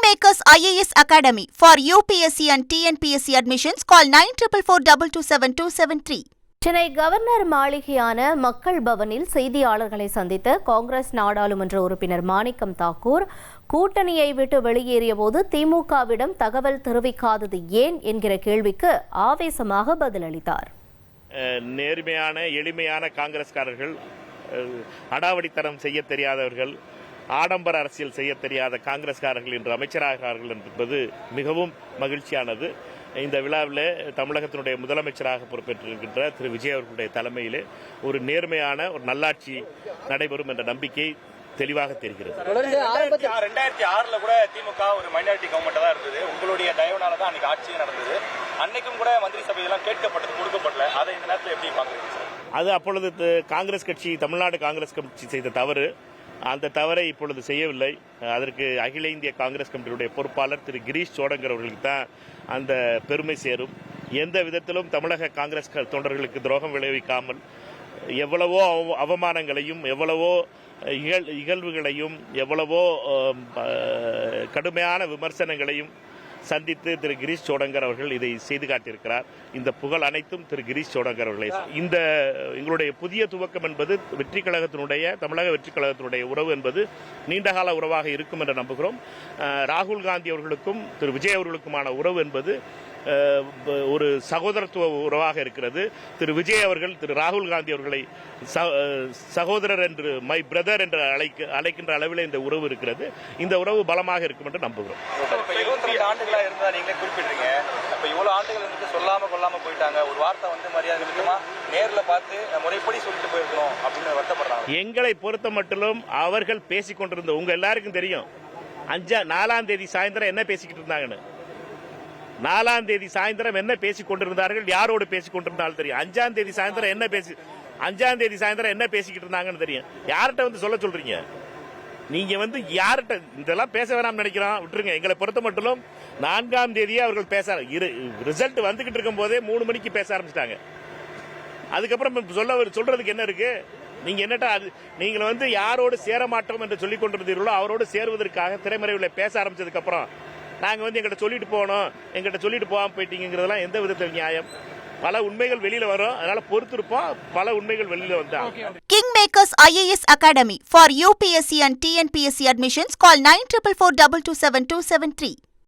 Kingmakers IAS Academy for UPSC and TNPSC admissions. Call 9444227273. Chennai governor மாளிகையான மக்கள் பவனில் செய்தியாளர்களை சந்தித்த காங்கிரஸ் நாடாளுமன்ற உறுப்பினர் மாணிக்கம் தாக்கூர் கூட்டணியை விட்டு வெளியேறிய போது திமுகவிடம் தகவல் தெரிவிக்காதது ஏன் என்கிற கேள்விக்கு ஆவேசமாக பதிலளித்தார். நேர்மையான எளிமையான காங்கிரஸ்காரர்கள், அடாவடித்தனம் செய்ய தெரியாதவர்கள், ஆடம்பர அரசியல் செய்ய தெரியாத காங்கிரஸ்காரர்கள் இன்று அமைச்சராகிறார்கள் என்பது மிகவும் மகிழ்ச்சியானது. இந்த விழாவில் தமிழகத்தினுடைய முதலமைச்சராக பொறுப்பேற்றிருக்கின்ற திரு விஜய் அவர்களுடைய தலைமையிலே ஒரு நேர்மையான ஒரு நல்லாட்சி நடைபெறும் என்ற நம்பிக்கை தெளிவாக தெரிகிறது. 2006 கூட திமுக ஒரு மைனாரிட்டி கவர்மெண்ட் தான் இருந்தது. உங்களுடைய தயவுனால தான் அன்னைக்கு ஆட்சியே நடந்தது. அன்னைக்கும் கூட மந்திரி சபையெல்லாம் கேட்கப்பட்டது, கொடுக்கப்படல. அதை இந்த நேரத்தில் எப்படி பாக்குறீங்க சார்? அது அப்பொழுது காங்கிரஸ் கட்சி, தமிழ்நாடு காங்கிரஸ் கட்சி செய்த தவறு. அந்த தவறை இப்பொழுது செய்யவில்லை. அதற்கு அகில இந்திய காங்கிரஸ் கமிட்டியுடைய பொறுப்பாளர் திரு கிரீஷ் சோடங்கர் அவர்களுக்கு தான் அந்த பெருமை சேரும். எந்த விதத்திலும் தமிழக காங்கிரஸ் தொண்டர்களுக்கு துரோகம் விளைவிக்காமல் எவ்வளவோ அவமானங்களையும், எவ்வளவோ இகழ்வுகளையும், எவ்வளவோ கடுமையான விமர்சனங்களையும் சந்தித்து திரு கிரீஷ் சோடங்கர் அவர்கள் இதை செய்து காட்டியிருக்கிறார். இந்த புகழ் அனைத்தும் திரு கிரீஷ் சோடங்கர் அவர்களே. இந்த எங்களுடைய புதிய துவக்கம் என்பது வெற்றி கழகத்தினுடைய, தமிழக வெற்றி கழகத்தினுடைய உறவு என்பது நீண்டகால உறவாக இருக்கும் என்று நம்புகிறோம். ராகுல் காந்தி அவர்களுக்கும் திரு விஜய் அவர்களுக்குமான உறவு என்பது ஒரு சகோதரத்துவ உறவாக இருக்கிறது. திரு விஜய் அவர்கள் திரு ராகுல் காந்தி அவர்களை சகோதரர் என்று, மை பிரதர் என்று அழைக்கின்ற அளவில் இந்த உறவு இருக்கிறது. இந்த உறவு பலமாக இருக்கும் என்று நம்புகிறோம். 22 ஆண்டுகளா இருந்தா நீங்களே குறிப்பிடுறீங்க. அப்ப இவ்வளவு ஆண்டுகள் வந்து சொல்லாம கொள்ளாம போயிட்டாங்க. ஒரு வார்த்தை வந்து மரியாதை நிமித்தமா நேர்ல பார்த்து முறைப்படி சொல்லிட்டு போயிருக்கணும் அப்படின்னு வருத்தப்படுறாங்க. எங்களை பொறுத்த மட்டும் அவர்கள் பேசிக் கொண்டிருந்த, உங்க எல்லாருக்கும் தெரியும் 4ஆம் தேதி சாயந்தரம் என்ன பேசிக்கிட்டு இருந்தாங்கன்னு. 4ஆம் தேதி சாயந்தரம் என்ன பேசிக் கொண்டிருந்தார்கள், யாரோடு பேசிக் கொண்டிருந்தாலும் தெரியும். 5ஆம் தேதி சாயந்தரம் என்ன பேசிக்கிட்டு இருந்தாங்கன்னு தெரியும். யார்கிட்ட வந்து சொல்ல சொல்றீங்க? நீங்க வந்து யார்கிட்ட இதெல்லாம் பேச வேணாம்னு நினைக்கிறோம், விட்டுருங்க. எங்களை பொறுத்த மட்டும் 4ஆம் தேதியே அவர்கள் பேச, ரிசல்ட் வந்துகிட்டு இருக்கும் போதே 3 மணிக்கு பேச ஆரம்பிச்சிட்டாங்க. அதுக்கப்புறம் சொல்றதுக்கு என்ன இருக்கு? நீங்க என்னட்டா நீங்க வந்து யாரோடு சேர மாட்டோம் என்று சொல்லிக் கொண்டிருந்தீர்களோ அவரோடு சேருவதற்காக திரைமறைவில் பேச ஆரம்பிச்சதுக்கு அப்புறம் நாங்க வந்து எங்கிட்ட சொல்லிட்டு போகாம போயிட்டீங்கிறதெல்லாம் எந்த விதத்தில் நியாயம்? பல உண்மைகள் வெளியில வரும், அதனால பொறுத்திருப்போம். பல உண்மைகள் வெளியில வந்தாங்க. Kingmakers IAS Academy for UPSC and TNPSC admissions. Call 9444227273.